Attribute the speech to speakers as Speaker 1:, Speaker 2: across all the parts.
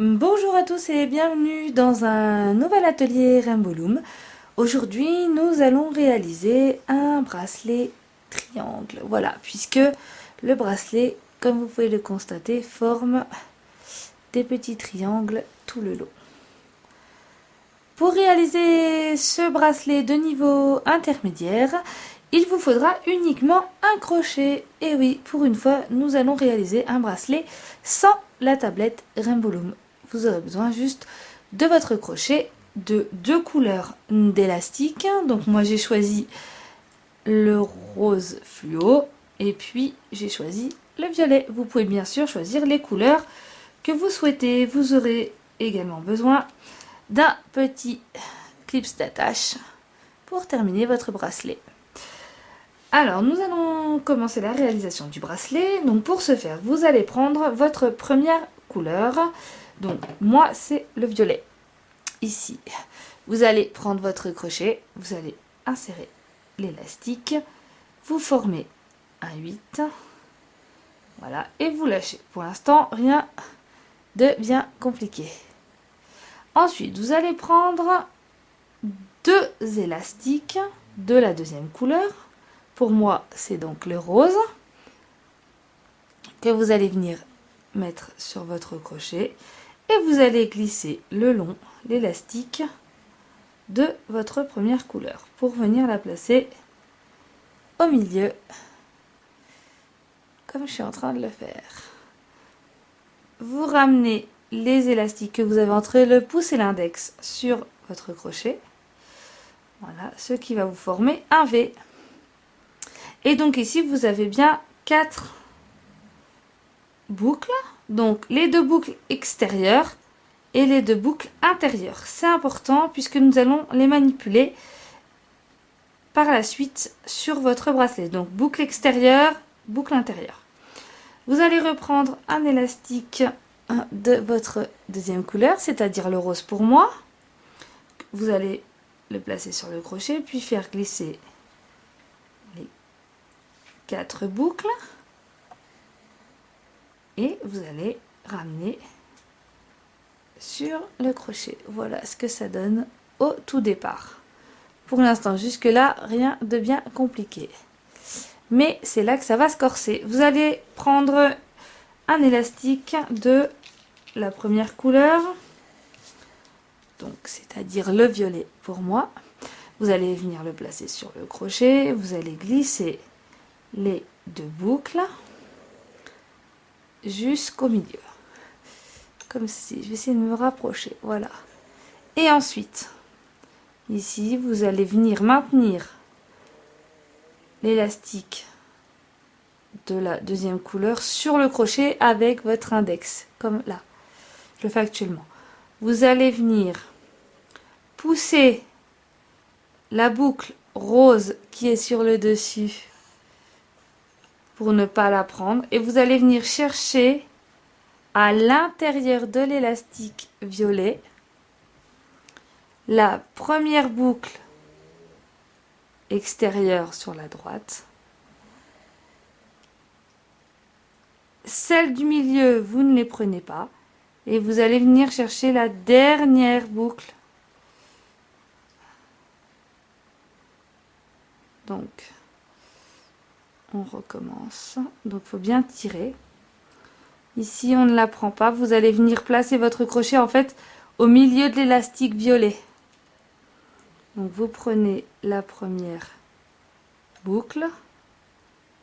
Speaker 1: Bonjour à tous et bienvenue dans un nouvel atelier Rainbow Loom. Aujourd'hui, nous allons réaliser un bracelet triangle. Voilà, puisque le bracelet, comme vous pouvez le constater, forme des petits triangles tout le long. Pour réaliser ce bracelet de niveau intermédiaire, il vous faudra uniquement un crochet. Et oui, pour une fois, nous allons réaliser un bracelet sans la tablette Rainbow Loom. Vous aurez besoin juste de votre crochet, de deux couleurs d'élastique. Donc moi j'ai choisi le rose fluo et puis j'ai choisi le violet. Vous pouvez bien sûr choisir les couleurs que vous souhaitez. Vous aurez également besoin d'un petit clips d'attache pour terminer votre bracelet. Alors, nous allons commencer la réalisation du bracelet. Donc, pour ce faire, vous allez prendre votre première couleur. Donc, moi, c'est le violet. Ici, vous allez prendre votre crochet, vous allez insérer l'élastique, vous formez un 8. Voilà, et vous lâchez. Pour l'instant, rien de bien compliqué. Ensuite, vous allez prendre deux élastiques de la deuxième couleur. Pour moi, c'est donc le rose que vous allez venir mettre sur votre crochet et vous allez glisser le long l'élastique de votre première couleur pour venir la placer au milieu comme je suis en train de le faire. Vous ramenez les élastiques que vous avez entre le pouce et l'index sur votre crochet. Voilà, ce qui va vous former un V. Et donc ici, vous avez bien 4 boucles. Donc les deux boucles extérieures et les deux boucles intérieures. C'est important puisque nous allons les manipuler par la suite sur votre bracelet. Donc boucle extérieure, boucle intérieure. Vous allez reprendre un élastique de votre deuxième couleur, c'est-à-dire le rose pour moi. Vous allez le placer sur le crochet, puis faire glisser les 4 boucles. Et vous allez ramener sur le crochet. Voilà ce que ça donne au tout départ. Pour l'instant, jusque là, rien de bien compliqué. Mais c'est là que ça va se corser. Vous allez prendre un élastique de la première couleur, donc c'est-à-dire le violet pour moi. Vous allez venir le placer sur le crochet, vous allez glisser les deux boucles jusqu'au milieu. Comme ceci, je vais essayer de me rapprocher, voilà. Et ensuite, ici, vous allez venir maintenir l'élastique de la deuxième couleur sur le crochet avec votre index, comme là. Je le fais actuellement. Vous allez venir pousser la boucle rose qui est sur le dessus pour ne pas la prendre et vous allez venir chercher à l'intérieur de l'élastique violet la première boucle extérieure sur la droite. Celle du milieu, vous ne les prenez pas. Et vous allez venir chercher la dernière boucle. Donc, on recommence. Donc, il faut bien tirer. Ici, on ne la prend pas. Vous allez venir placer votre crochet, en fait, au milieu de l'élastique violet. Donc, vous prenez la première boucle.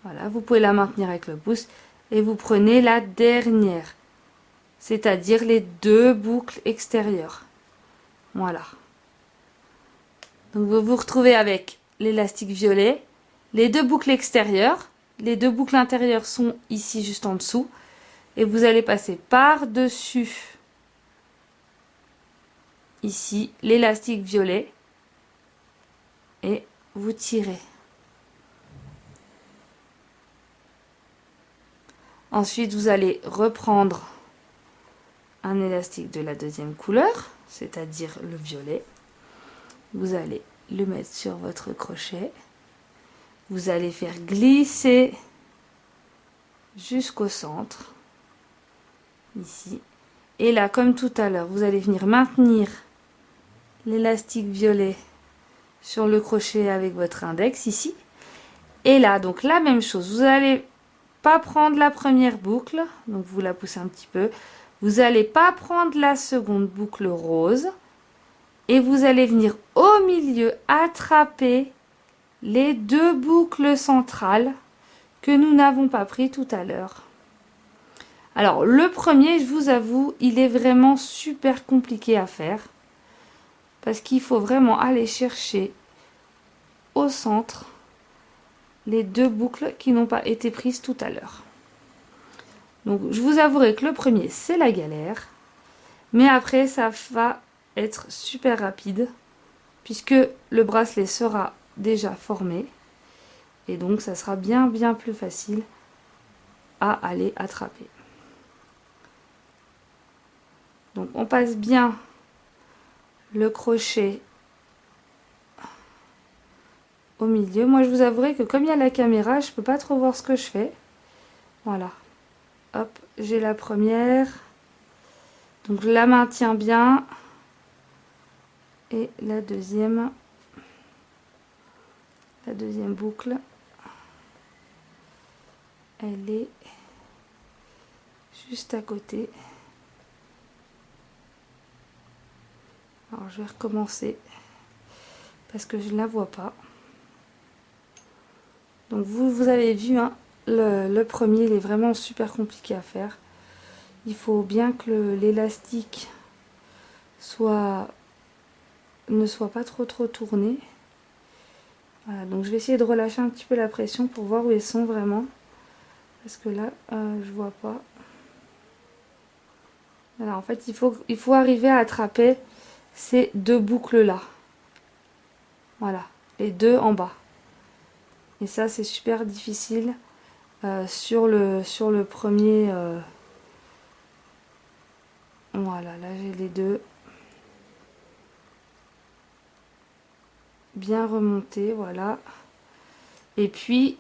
Speaker 1: Voilà, vous pouvez la maintenir avec le pouce. Et vous prenez la dernière. C'est-à-dire les deux boucles extérieures. Voilà. Donc vous vous retrouvez avec l'élastique violet, les deux boucles extérieures, les deux boucles intérieures sont ici juste en dessous, et vous allez passer par-dessus, ici, l'élastique violet, et vous tirez. Ensuite, vous allez reprendre un élastique de la deuxième couleur, c'est-à-dire le violet. Vous allez le mettre sur votre crochet. Vous allez faire glisser jusqu'au centre, ici. Et là, comme tout à l'heure, vous allez venir maintenir l'élastique violet sur le crochet avec votre index ici. Et là, donc la même chose, vous n'allez pas prendre la première boucle, donc vous la poussez un petit peu. Vous n'allez pas prendre la seconde boucle rose. Et vous allez venir au milieu attraper les deux boucles centrales que nous n'avons pas pris tout à l'heure. Alors le premier, je vous avoue, il est vraiment super compliqué à faire parce qu'il faut vraiment aller chercher au centre les deux boucles qui n'ont pas été prises tout à l'heure. Donc je vous avouerai que le premier, c'est la galère, mais après ça va être super rapide puisque le bracelet sera déjà formé et donc ça sera bien plus facile à aller attraper. Donc on passe bien le crochet au milieu. Moi je vous avouerai que comme il y a la caméra, je peux pas trop voir ce que je fais. Voilà. Hop, j'ai la première. Donc je la maintiens bien. Et la deuxième boucle, elle est juste à côté. Alors je vais recommencer parce que je ne la vois pas. Donc vous avez vu, hein, le premier il est vraiment super compliqué à faire. Il faut bien que l'élastique ne soit pas trop tourné. Voilà, donc je vais essayer de relâcher un petit peu la pression pour voir où ils sont vraiment. Parce que là, je vois pas. Voilà, en fait, il faut arriver à attraper ces deux boucles là. Voilà, les deux en bas. Et ça, c'est super difficile sur le premier. Voilà, là j'ai les deux bien remontés, voilà. Et puis,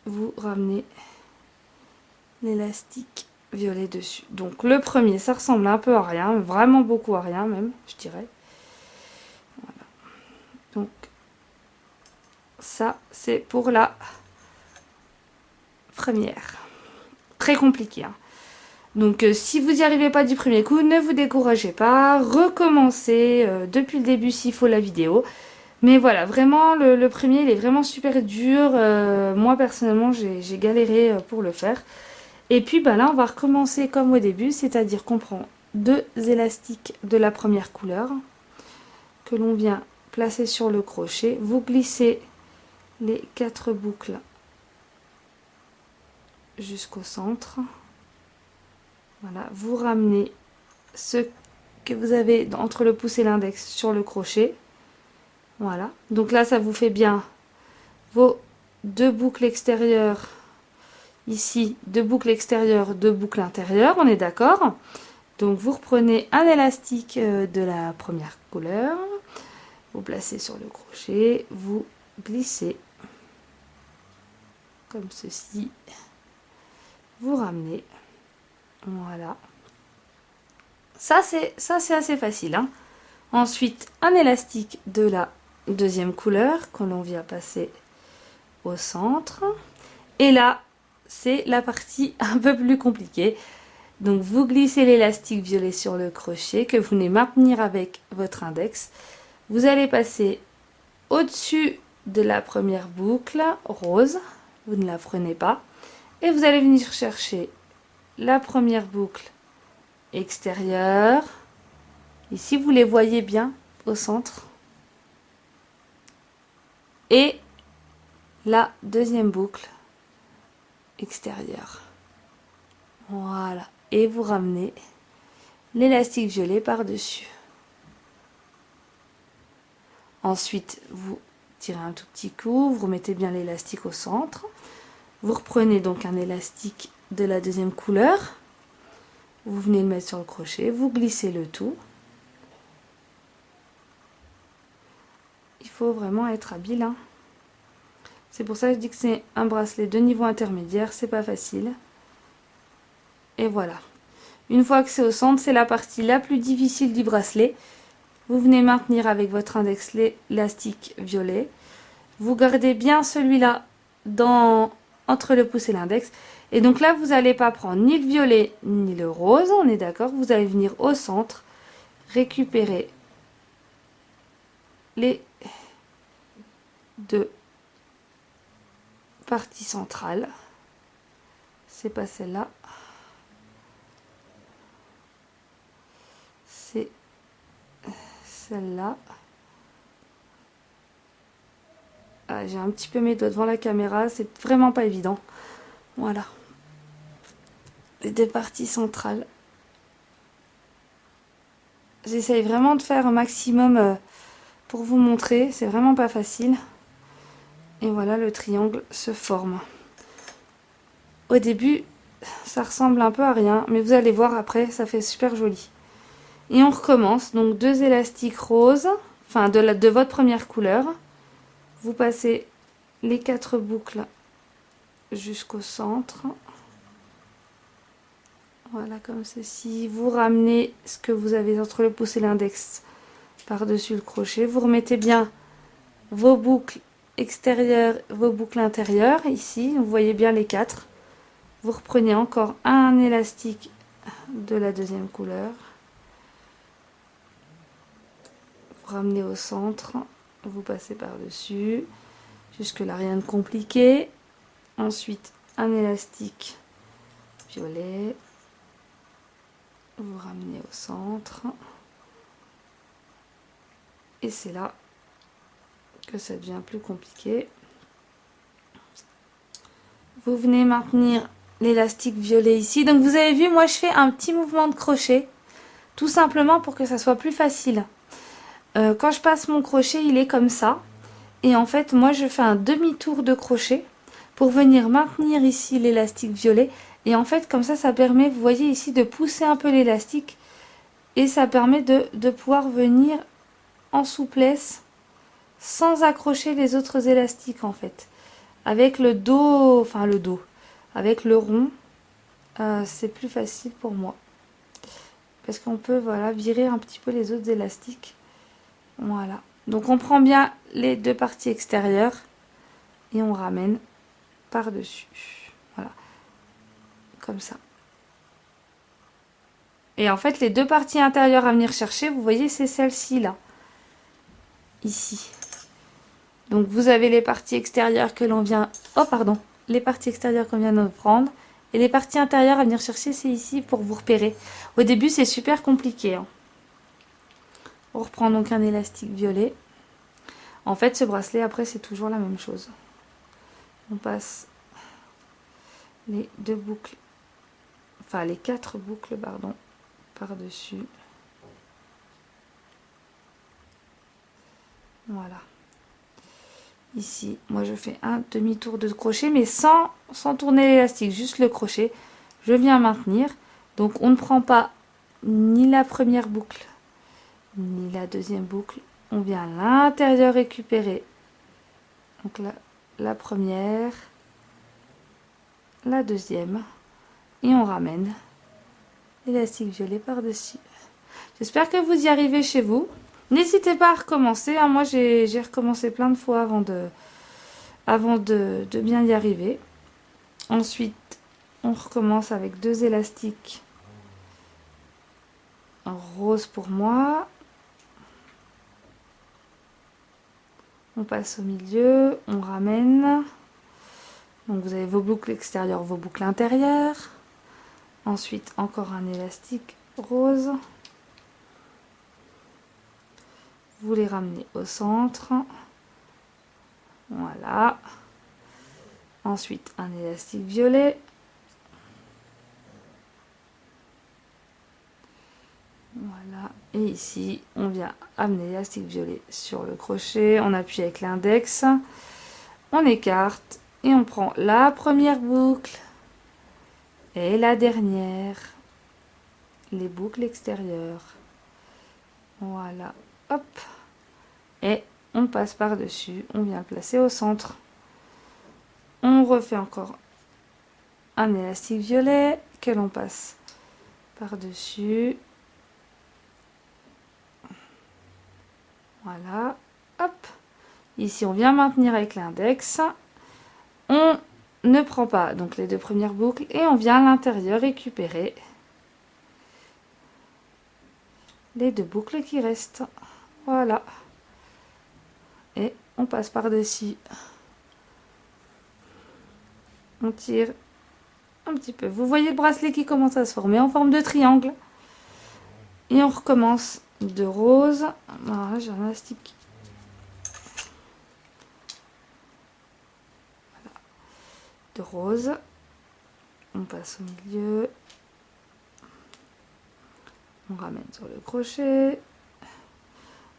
Speaker 1: vous ramenez l'élastique violet dessus. Donc le premier, ça ressemble un peu à rien, vraiment beaucoup à rien même, je dirais. Voilà. Donc ça, c'est pour la première. Très compliqué, hein. Donc si vous n'y arrivez pas du premier coup, ne vous découragez pas, recommencez depuis le début s'il faut la vidéo. Mais voilà, vraiment le premier il est vraiment super dur. Moi personnellement j'ai galéré pour le faire. Et puis bah, là on va recommencer comme au début, c'est-à-dire qu'on prend deux élastiques de la première couleur que l'on vient placer sur le crochet. Vous glissez les 4 boucles jusqu'au centre. Voilà, vous ramenez ce que vous avez entre le pouce et l'index sur le crochet. Voilà, donc là ça vous fait bien vos deux boucles extérieures. Ici, deux boucles extérieures, deux boucles intérieures, on est d'accord? Donc vous reprenez un élastique de la première couleur, vous placez sur le crochet, vous glissez comme ceci, vous ramenez. Voilà. Ça c'est assez facile, hein. Ensuite, un élastique de la deuxième couleur que l'on vient passer au centre. Et là, c'est la partie un peu plus compliquée. Donc vous glissez l'élastique violet sur le crochet que vous venez maintenir avec votre index. Vous allez passer au-dessus de la première boucle rose. Vous ne la prenez pas. Et vous allez venir chercher la première boucle extérieure. Ici, vous les voyez bien au centre. Et la deuxième boucle extérieure. Voilà. Et vous ramenez l'élastique violet par-dessus. Ensuite, vous tirez un tout petit coup, vous remettez bien l'élastique au centre. Vous reprenez donc un élastique de la deuxième couleur. Vous venez le mettre sur le crochet, vous glissez le tout. Il faut vraiment être habile, hein. C'est pour ça que je dis que c'est un bracelet de niveau intermédiaire, c'est pas facile. Et voilà. Une fois que c'est au centre, c'est la partie la plus difficile du bracelet. Vous venez maintenir avec votre index l'élastique violet. Vous gardez bien celui-là entre le pouce et l'index. Et donc là, vous n'allez pas prendre ni le violet ni le rose, on est d'accord. Vous allez venir au centre, récupérer les deux parties centrales. C'est pas celle-là. C'est celle-là. Ah, j'ai un petit peu mes doigts devant la caméra, c'est vraiment pas évident. Voilà. Les deux parties centrales. J'essaye vraiment de faire un maximum pour vous montrer, c'est vraiment pas facile. Et voilà, le triangle se forme. Au début, ça ressemble un peu à rien, mais vous allez voir après, ça fait super joli. Et on recommence, donc 2 élastiques roses, enfin de votre première couleur. Vous passez les 4 boucles jusqu'au centre. Voilà, comme ceci. Vous ramenez ce que vous avez entre le pouce et l'index par-dessus le crochet. Vous remettez bien vos boucles extérieures, vos boucles intérieures, ici. Vous voyez bien les 4. Vous reprenez encore un élastique de la deuxième couleur. Vous ramenez au centre. Vous passez par-dessus. Jusque-là, rien de compliqué. Ensuite, un élastique violet. Vous ramenez au centre. Et c'est là que ça devient plus compliqué. Vous venez maintenir l'élastique violet ici. Donc vous avez vu, moi je fais un petit mouvement de crochet. Tout simplement pour que ça soit plus facile. Quand je passe mon crochet, il est comme ça. Et en fait, moi je fais un demi-tour de crochet pour venir maintenir ici l'élastique violet. Et en fait, comme ça permet, vous voyez ici, de pousser un peu l'élastique. Et ça permet de pouvoir venir en souplesse sans accrocher les autres élastiques en fait. Avec le dos, enfin le dos, avec le rond, c'est plus facile pour moi. Parce qu'on peut voilà, virer un petit peu les autres élastiques. Voilà. Donc on prend bien les deux parties extérieures et on ramène par-dessus. Voilà. Comme ça. Et en fait, les deux parties intérieures à venir chercher, vous voyez, c'est celle-ci là. Ici. Donc vous avez les parties extérieures que l'on vient... Oh pardon. Les parties extérieures qu'on vient de prendre. Et les parties intérieures à venir chercher, c'est ici pour vous repérer. Au début, c'est super compliqué. Hein. On reprend donc un élastique violet. En fait, ce bracelet, après, c'est toujours la même chose. On passe les deux boucles, enfin les 4 boucles, pardon, par-dessus. Voilà. Ici, moi, je fais un demi-tour de crochet, mais sans tourner l'élastique, juste le crochet. Je viens maintenir. Donc, on ne prend pas ni la première boucle, ni la deuxième boucle. On vient à l'intérieur récupérer. Donc là, la première, la deuxième, et on ramène l'élastique violet par-dessus. J'espère que vous y arrivez chez vous. N'hésitez pas à recommencer. Hein. Moi, j'ai recommencé plein de fois avant de bien y arriver. Ensuite, on recommence avec 2 élastiques rose pour moi. On passe au milieu, on ramène. Donc vous avez vos boucles extérieures, vos boucles intérieures. Ensuite, encore un élastique rose. Vous les ramenez au centre. Voilà. Ensuite, un élastique violet. Voilà. Et ici, on vient amener l'élastique violet sur le crochet. On appuie avec l'index. On écarte. Et on prend la première boucle. Et la dernière. Les boucles extérieures. Voilà. Hop. Et on passe par-dessus. On vient le placer au centre. On refait encore un élastique violet que l'on passe par-dessus. Voilà, hop. Ici, on vient maintenir avec l'index. On ne prend pas donc les deux premières boucles et on vient à l'intérieur récupérer les deux boucles qui restent. Voilà. Et on passe par-dessus. On tire un petit peu. Vous voyez le bracelet qui commence à se former en forme de triangle. Et on recommence de rose. Voilà, j'ai un élastique. Voilà. De rose. On passe au milieu. On ramène sur le crochet.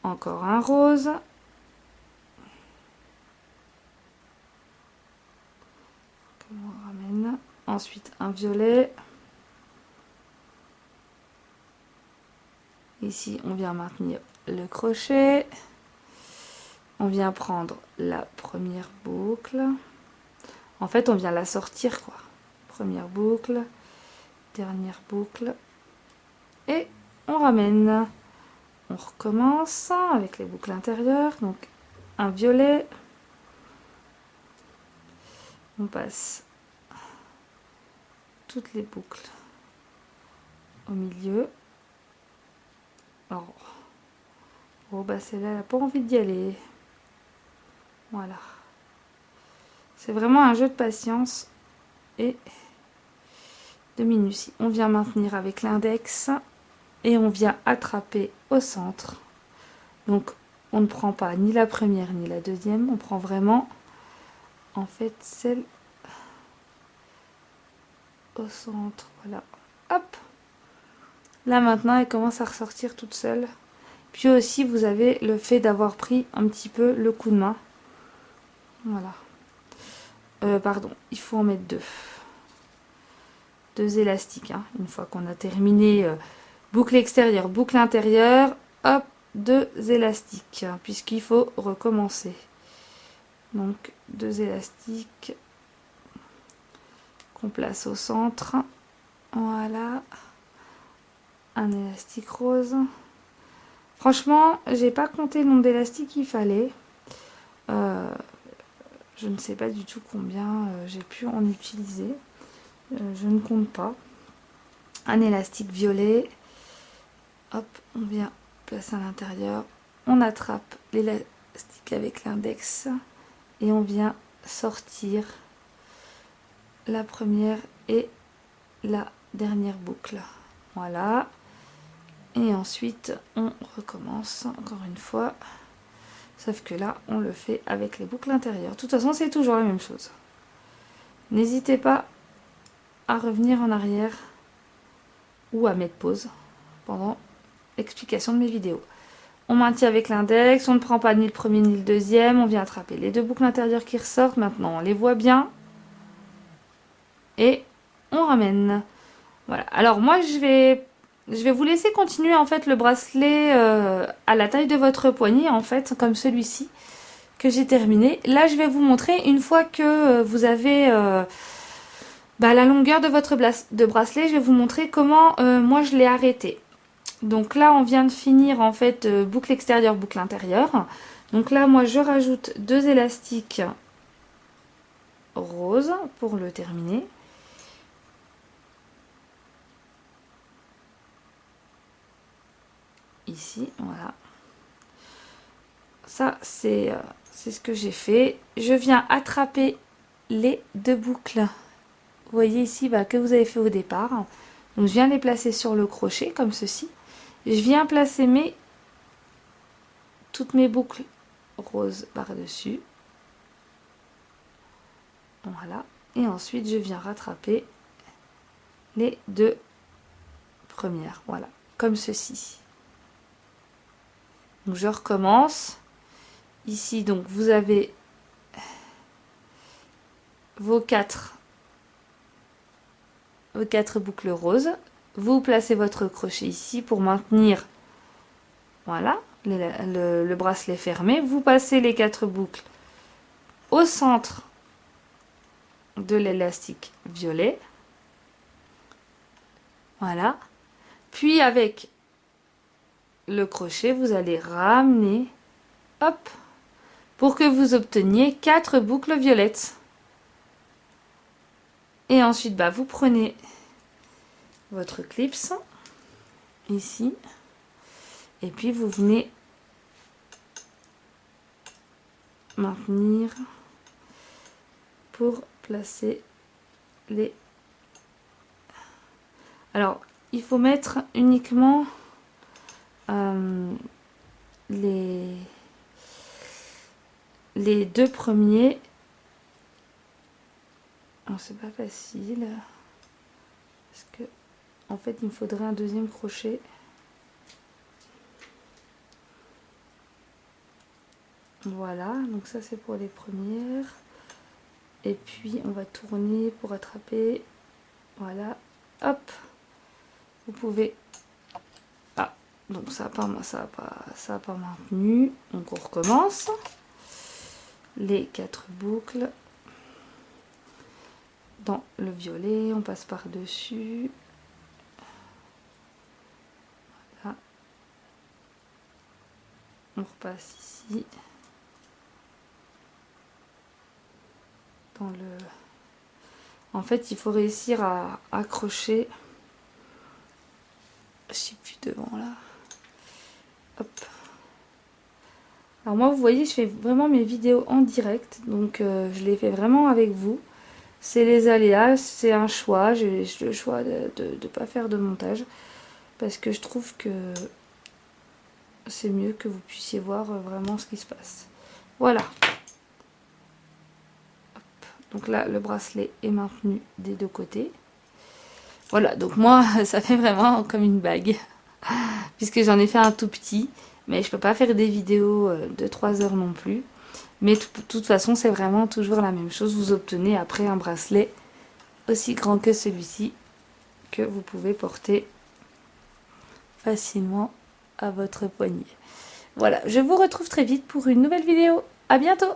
Speaker 1: Encore un rose. On ramène. Ensuite un violet. Ici, on vient maintenir le crochet. On vient prendre la première boucle. En fait, on vient la sortir, quoi. Première boucle, dernière boucle. Et on ramène. On recommence avec les boucles intérieures. Donc, un violet. On passe toutes les boucles au milieu. Oh bah celle-là, elle n'a pas envie d'y aller. Voilà. C'est vraiment un jeu de patience et de minutie. On vient maintenir avec l'index et on vient attraper au centre. Donc on ne prend pas ni la première ni la deuxième. On prend vraiment en fait celle au centre. Voilà. Hop. Là maintenant elle commence à ressortir toute seule. Puis aussi vous avez le fait d'avoir pris un petit peu le coup de main. Voilà. Pardon, il faut en mettre deux. Deux élastiques. Hein. Une fois qu'on a terminé boucle extérieure, boucle intérieure, hop, deux élastiques. Hein, puisqu'il faut recommencer. Donc deux élastiques qu'on place au centre. Voilà. Un élastique rose. Franchement, j'ai pas compté le nombre d'élastiques qu'il fallait. Je ne sais pas du tout combien j'ai pu en utiliser. Je ne compte pas. Un élastique violet. Hop, on vient placer à l'intérieur. On attrape l'élastique avec l'index. Et on vient sortir la première et la dernière boucle. Voilà. Et ensuite, on recommence encore une fois. Sauf que là, on le fait avec les boucles intérieures. De toute façon, c'est toujours la même chose. N'hésitez pas à revenir en arrière ou à mettre pause pendant l'explication de mes vidéos. On maintient avec l'index, on ne prend pas ni le premier ni le deuxième. On vient attraper les deux boucles intérieures qui ressortent. Maintenant, on les voit bien. Et on ramène. Voilà. Alors moi, je vais vous laisser continuer en fait le bracelet à la taille de votre poignet en fait, comme celui-ci que j'ai terminé. Là, je vais vous montrer une fois que vous avez la longueur de votre bracelet, je vais vous montrer comment moi je l'ai arrêté. Donc là, on vient de finir en fait boucle extérieure, boucle intérieure. Donc là, moi, je rajoute deux élastiques roses pour le terminer. Ici, voilà. Ça, c'est ce que j'ai fait. Je viens attraper les deux boucles. Vous voyez ici que vous avez fait au départ. Donc, je viens les placer sur le crochet, comme ceci. Je viens placer toutes mes boucles roses par-dessus. Voilà. Et ensuite, je viens rattraper les deux premières. Voilà, comme ceci. Donc je recommence. Ici, donc vous avez vos quatre boucles roses. Vous placez votre crochet ici pour maintenir, voilà, le bracelet fermé. Vous passez les 4 boucles au centre de l'élastique violet. Voilà. Puis avec le crochet, vous allez ramener, hop, pour que vous obteniez 4 boucles violettes. Et ensuite, bah, vous prenez votre clips ici, et puis vous venez maintenir pour placer les... Alors, il faut mettre uniquement les 2 premiers. Alors, c'est pas facile parce que en fait il me faudrait un deuxième crochet. Voilà, donc ça c'est pour les premières. Et puis on va tourner pour attraper. Voilà, hop. Vous pouvez... Ah, donc ça a pas maintenu. Donc on recommence. Les 4 boucles. Dans le violet, on passe par-dessus. Voilà. On repasse ici. Dans le... En fait, il faut réussir à accrocher. Je suis plus devant là. Hop. Alors moi, vous voyez, je fais vraiment mes vidéos en direct. Donc, je les fais vraiment avec vous. C'est les aléas, c'est un choix. J'ai le choix de ne pas faire de montage. Parce que je trouve que c'est mieux que vous puissiez voir vraiment ce qui se passe. Voilà. Hop. Donc là, le bracelet est maintenu des 2 côtés. Voilà, donc moi, ça fait vraiment comme une bague. Puisque j'en ai fait un tout petit. Mais je peux pas faire des vidéos de 3 heures non plus. Mais de toute façon, c'est vraiment toujours la même chose. Vous obtenez après un bracelet aussi grand que celui-ci, que vous pouvez porter facilement à votre poignet. Voilà, je vous retrouve très vite pour une nouvelle vidéo. À bientôt!